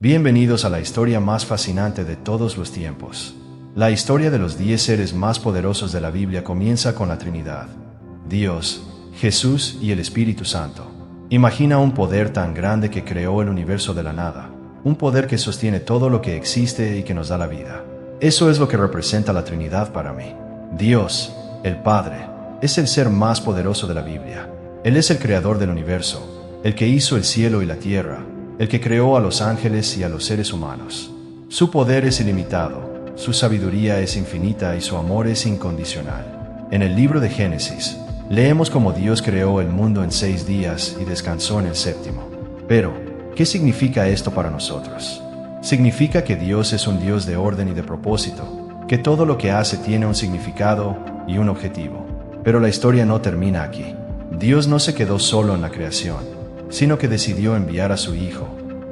Bienvenidos a la historia más fascinante de todos los tiempos. La historia de los 10 seres más poderosos de la Biblia comienza con la Trinidad: Dios, Jesús y el Espíritu Santo. Imagina un poder tan grande que creó el universo de la nada, un poder que sostiene todo lo que existe y que nos da la vida. Eso es lo que representa la Trinidad para mí. Dios, el Padre, es el ser más poderoso de la Biblia. Él es el creador del universo, el que hizo el cielo y la tierra, el que creó a los ángeles y a los seres humanos. Su poder es ilimitado, su sabiduría es infinita y su amor es incondicional. En el libro de Génesis, leemos cómo Dios creó el mundo en 6 días y descansó en el séptimo. Pero, ¿qué significa esto para nosotros? Significa que Dios es un Dios de orden y de propósito, que todo lo que hace tiene un significado y un objetivo. Pero la historia no termina aquí. Dios no se quedó solo en la creación, sino que decidió enviar a su Hijo,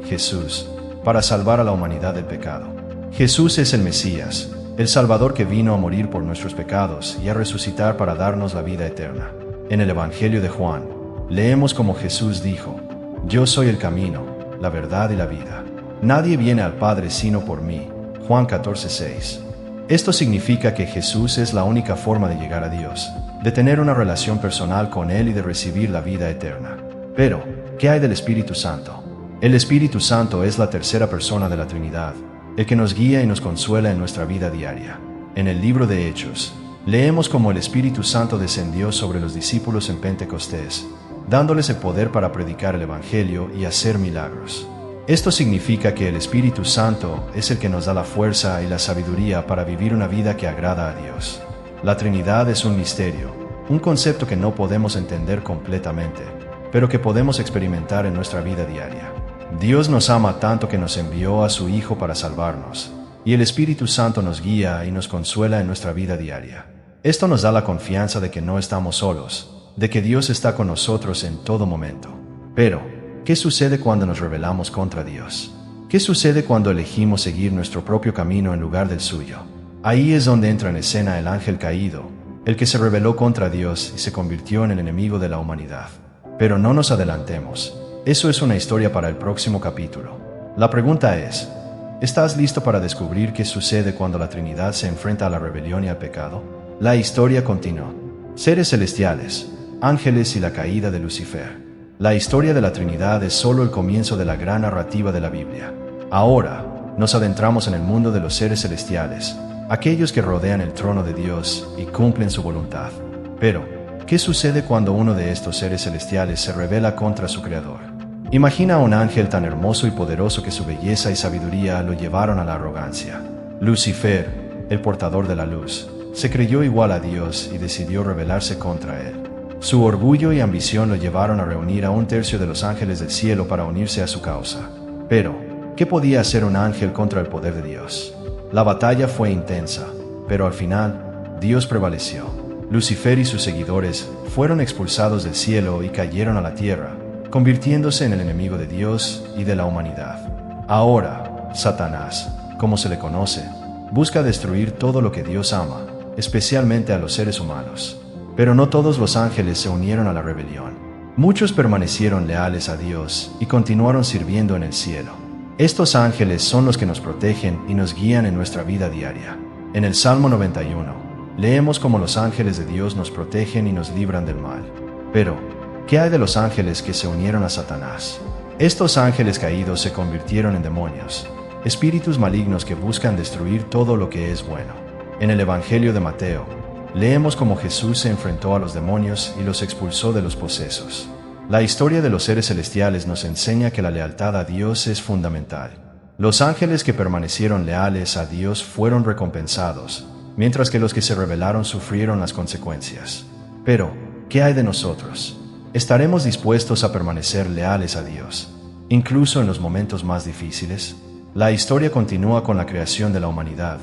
Jesús, para salvar a la humanidad del pecado. Jesús es el Mesías, el Salvador que vino a morir por nuestros pecados y a resucitar para darnos la vida eterna. En el Evangelio de Juan, leemos como Jesús dijo: «Yo soy el camino, la verdad y la vida. Nadie viene al Padre sino por mí». Juan 14:6. Esto significa que Jesús es la única forma de llegar a Dios, de tener una relación personal con Él y de recibir la vida eterna. Pero, ¿qué hay del Espíritu Santo? El Espíritu Santo es la tercera persona de la Trinidad, el que nos guía y nos consuela en nuestra vida diaria. En el libro de Hechos, leemos cómo el Espíritu Santo descendió sobre los discípulos en Pentecostés, dándoles el poder para predicar el Evangelio y hacer milagros. Esto significa que el Espíritu Santo es el que nos da la fuerza y la sabiduría para vivir una vida que agrada a Dios. La Trinidad es un misterio, un concepto que no podemos entender completamente, pero que podemos experimentar en nuestra vida diaria. Dios nos ama tanto que nos envió a su Hijo para salvarnos, y el Espíritu Santo nos guía y nos consuela en nuestra vida diaria. Esto nos da la confianza de que no estamos solos, de que Dios está con nosotros en todo momento. Pero, ¿qué sucede cuando nos rebelamos contra Dios? ¿Qué sucede cuando elegimos seguir nuestro propio camino en lugar del suyo? Ahí es donde entra en escena el ángel caído, el que se rebeló contra Dios y se convirtió en el enemigo de la humanidad. Pero no nos adelantemos. Eso es una historia para el próximo capítulo. La pregunta es: ¿estás listo para descubrir qué sucede cuando la Trinidad se enfrenta a la rebelión y al pecado? La historia continúa. Seres celestiales, ángeles y la caída de Lucifer. La historia de la Trinidad es solo el comienzo de la gran narrativa de la Biblia. Ahora, nos adentramos en el mundo de los seres celestiales, aquellos que rodean el trono de Dios y cumplen su voluntad. Pero, ¿qué sucede cuando uno de estos seres celestiales se rebela contra su Creador? Imagina a un ángel tan hermoso y poderoso que su belleza y sabiduría lo llevaron a la arrogancia. Lucifer, el portador de la luz, se creyó igual a Dios y decidió rebelarse contra Él. Su orgullo y ambición lo llevaron a reunir a 1/3 de los ángeles del cielo para unirse a su causa. Pero, ¿qué podía hacer un ángel contra el poder de Dios? La batalla fue intensa, pero al final, Dios prevaleció. Lucifer y sus seguidores fueron expulsados del cielo y cayeron a la tierra, convirtiéndose en el enemigo de Dios y de la humanidad. Ahora, Satanás, como se le conoce, busca destruir todo lo que Dios ama, especialmente a los seres humanos. Pero no todos los ángeles se unieron a la rebelión. Muchos permanecieron leales a Dios y continuaron sirviendo en el cielo. Estos ángeles son los que nos protegen y nos guían en nuestra vida diaria. En el Salmo 91, leemos cómo los ángeles de Dios nos protegen y nos libran del mal. Pero, ¿qué hay de los ángeles que se unieron a Satanás? Estos ángeles caídos se convirtieron en demonios, espíritus malignos que buscan destruir todo lo que es bueno. En el Evangelio de Mateo, leemos cómo Jesús se enfrentó a los demonios y los expulsó de los posesos. La historia de los seres celestiales nos enseña que la lealtad a Dios es fundamental. Los ángeles que permanecieron leales a Dios fueron recompensados, mientras que los que se rebelaron sufrieron las consecuencias. Pero, ¿qué hay de nosotros? ¿Estaremos dispuestos a permanecer leales a Dios, incluso en los momentos más difíciles? La historia continúa con la creación de la humanidad,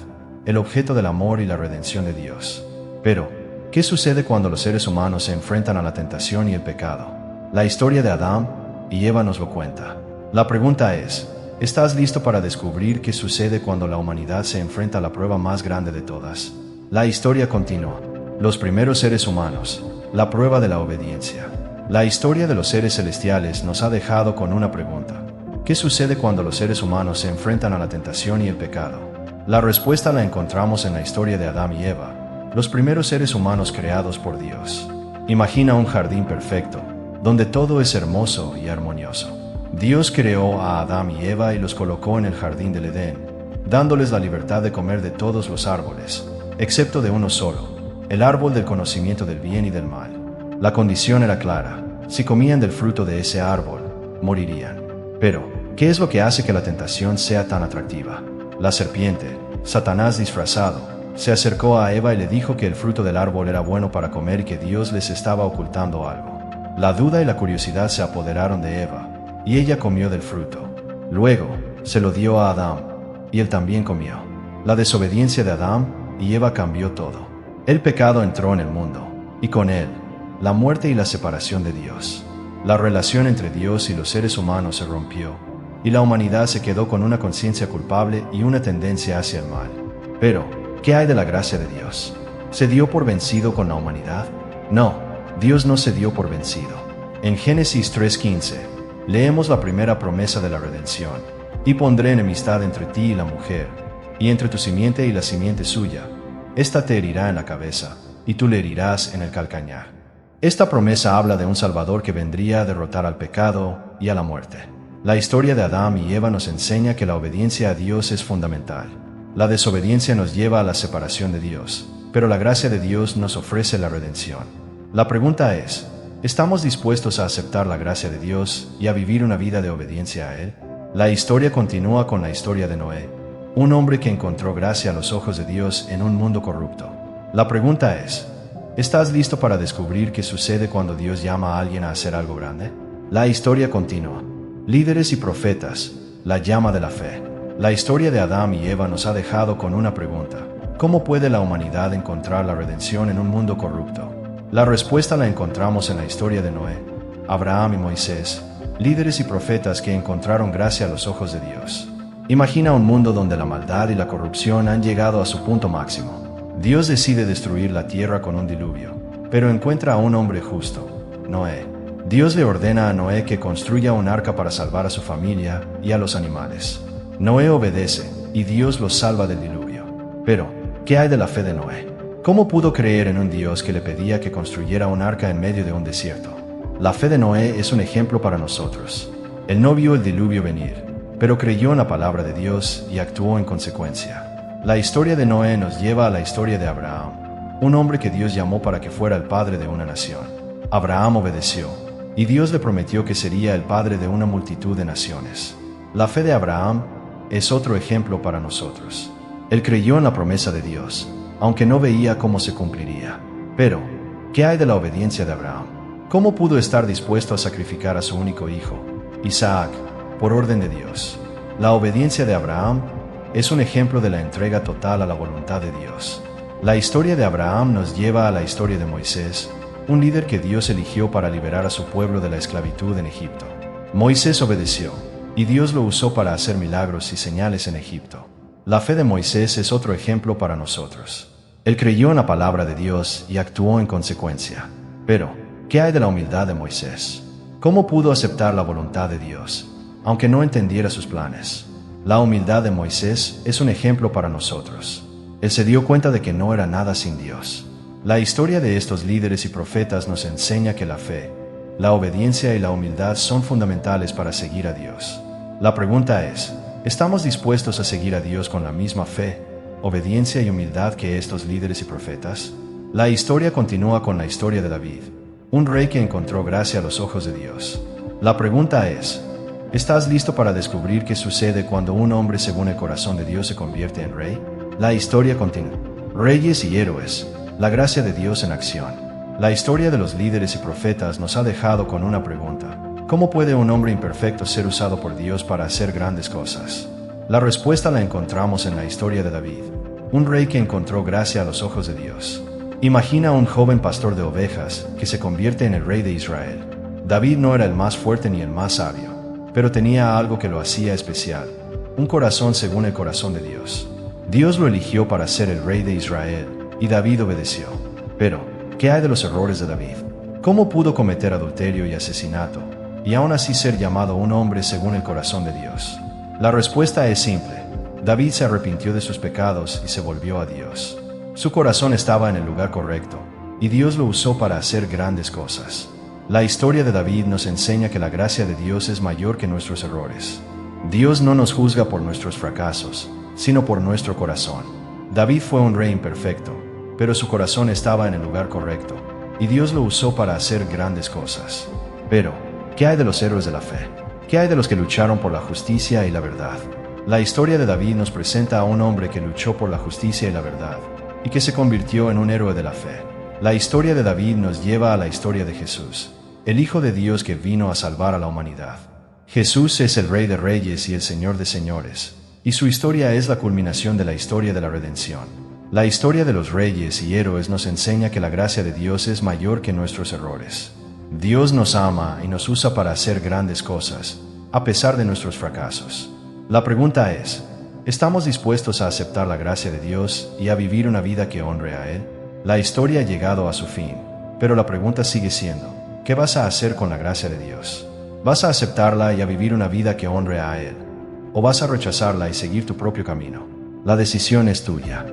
el objeto del amor y la redención de Dios. Pero, ¿qué sucede cuando los seres humanos se enfrentan a la tentación y el pecado? La historia de Adán y Eva nos lo cuenta. La pregunta es: ¿estás listo para descubrir qué sucede cuando la humanidad se enfrenta a la prueba más grande de todas? La historia continúa. Los primeros seres humanos, la prueba de la obediencia. La historia de los seres celestiales nos ha dejado con una pregunta: ¿Qué sucede cuando los seres humanos se enfrentan a la tentación y el pecado? La respuesta la encontramos en la historia de Adán y Eva, los primeros seres humanos creados por Dios. Imagina un jardín perfecto, donde todo es hermoso y armonioso. Dios creó a Adán y Eva y los colocó en el jardín del Edén, dándoles la libertad de comer de todos los árboles, excepto de uno solo, el árbol del conocimiento del bien y del mal. La condición era clara: si comían del fruto de ese árbol, morirían. Pero, ¿qué es lo que hace que la tentación sea tan atractiva? La serpiente, Satanás disfrazado, se acercó a Eva y le dijo que el fruto del árbol era bueno para comer y que Dios les estaba ocultando algo. La duda y la curiosidad se apoderaron de Eva, y ella comió del fruto. Luego, se lo dio a Adán, y él también comió. La desobediencia de Adán y Eva cambió todo. El pecado entró en el mundo, y con él, la muerte y la separación de Dios. La relación entre Dios y los seres humanos se rompió, y la humanidad se quedó con una conciencia culpable y una tendencia hacia el mal. Pero, ¿qué hay de la gracia de Dios? ¿Se dio por vencido con la humanidad? No, Dios no se dio por vencido. En Génesis 3:15, leemos la primera promesa de la redención: y pondré enemistad entre ti y la mujer, y entre tu simiente y la simiente suya. Esta te herirá en la cabeza, y tú le herirás en el calcañar. Esta promesa habla de un Salvador que vendría a derrotar al pecado y a la muerte. La historia de Adán y Eva nos enseña que la obediencia a Dios es fundamental. La desobediencia nos lleva a la separación de Dios, pero la gracia de Dios nos ofrece la redención. La pregunta es: ¿estamos dispuestos a aceptar la gracia de Dios y a vivir una vida de obediencia a Él? La historia continúa con la historia de Noé, un hombre que encontró gracia a los ojos de Dios en un mundo corrupto. La pregunta es: ¿estás listo para descubrir qué sucede cuando Dios llama a alguien a hacer algo grande? La historia continúa. Líderes y profetas, la llama de la fe. La historia de Adán y Eva nos ha dejado con una pregunta: ¿cómo puede la humanidad encontrar la redención en un mundo corrupto? La respuesta la encontramos en la historia de Noé, Abraham y Moisés, líderes y profetas que encontraron gracia a los ojos de Dios. Imagina un mundo donde la maldad y la corrupción han llegado a su punto máximo. Dios decide destruir la tierra con un diluvio, pero encuentra a un hombre justo, Noé. Dios le ordena a Noé que construya un arca para salvar a su familia y a los animales. Noé obedece, y Dios los salva del diluvio. Pero, ¿qué hay de la fe de Noé? ¿Cómo pudo creer en un Dios que le pedía que construyera un arca en medio de un desierto? La fe de Noé es un ejemplo para nosotros. Él no vio el diluvio venir, pero creyó en la palabra de Dios y actuó en consecuencia. La historia de Noé nos lleva a la historia de Abraham, un hombre que Dios llamó para que fuera el padre de una nación. Abraham obedeció, y Dios le prometió que sería el padre de una multitud de naciones. La fe de Abraham es otro ejemplo para nosotros. Él creyó en la promesa de Dios, aunque no veía cómo se cumpliría. Pero, ¿qué hay de la obediencia de Abraham? ¿Cómo pudo estar dispuesto a sacrificar a su único hijo, Isaac, por orden de Dios? La obediencia de Abraham es un ejemplo de la entrega total a la voluntad de Dios. La historia de Abraham nos lleva a la historia de Moisés, un líder que Dios eligió para liberar a su pueblo de la esclavitud en Egipto. Moisés obedeció, y Dios lo usó para hacer milagros y señales en Egipto. La fe de Moisés es otro ejemplo para nosotros. Él creyó en la palabra de Dios y actuó en consecuencia. Pero, ¿qué hay de la humildad de Moisés? ¿Cómo pudo aceptar la voluntad de Dios, aunque no entendiera sus planes? La humildad de Moisés es un ejemplo para nosotros. Él se dio cuenta de que no era nada sin Dios. La historia de estos líderes y profetas nos enseña que la fe, la obediencia y la humildad son fundamentales para seguir a Dios. La pregunta es: ¿estamos dispuestos a seguir a Dios con la misma fe, obediencia y humildad que estos líderes y profetas? La historia continúa con la historia de David, un rey que encontró gracia a los ojos de Dios. La pregunta es: ¿estás listo para descubrir qué sucede cuando un hombre según el corazón de Dios se convierte en rey? La historia continúa. Reyes y héroes, la gracia de Dios en acción. La historia de los líderes y profetas nos ha dejado con una pregunta: ¿cómo puede un hombre imperfecto ser usado por Dios para hacer grandes cosas? La respuesta la encontramos en la historia de David, un rey que encontró gracia a los ojos de Dios. Imagina a un joven pastor de ovejas que se convierte en el rey de Israel. David no era el más fuerte ni el más sabio, pero tenía algo que lo hacía especial: un corazón según el corazón de Dios. Dios lo eligió para ser el rey de Israel, y David obedeció. Pero, ¿qué hay de los errores de David? ¿Cómo pudo cometer adulterio y asesinato, y aún así ser llamado un hombre según el corazón de Dios? La respuesta es simple. David se arrepintió de sus pecados y se volvió a Dios. Su corazón estaba en el lugar correcto, y Dios lo usó para hacer grandes cosas. La historia de David nos enseña que la gracia de Dios es mayor que nuestros errores. Dios no nos juzga por nuestros fracasos, sino por nuestro corazón. David fue un rey imperfecto, pero su corazón estaba en el lugar correcto, y Dios lo usó para hacer grandes cosas. Pero, ¿qué hay de los héroes de la fe? ¿Qué hay de los que lucharon por la justicia y la verdad? La historia de David nos presenta a un hombre que luchó por la justicia y la verdad, y que se convirtió en un héroe de la fe. La historia de David nos lleva a la historia de Jesús, el Hijo de Dios que vino a salvar a la humanidad. Jesús es el Rey de Reyes y el Señor de Señores, y su historia es la culminación de la historia de la redención. La historia de los reyes y héroes nos enseña que la gracia de Dios es mayor que nuestros errores. Dios nos ama y nos usa para hacer grandes cosas, a pesar de nuestros fracasos. La pregunta es, ¿estamos dispuestos a aceptar la gracia de Dios y a vivir una vida que honre a Él? La historia ha llegado a su fin, pero la pregunta sigue siendo, ¿qué vas a hacer con la gracia de Dios? ¿Vas a aceptarla y a vivir una vida que honre a Él? ¿O vas a rechazarla y seguir tu propio camino? La decisión es tuya.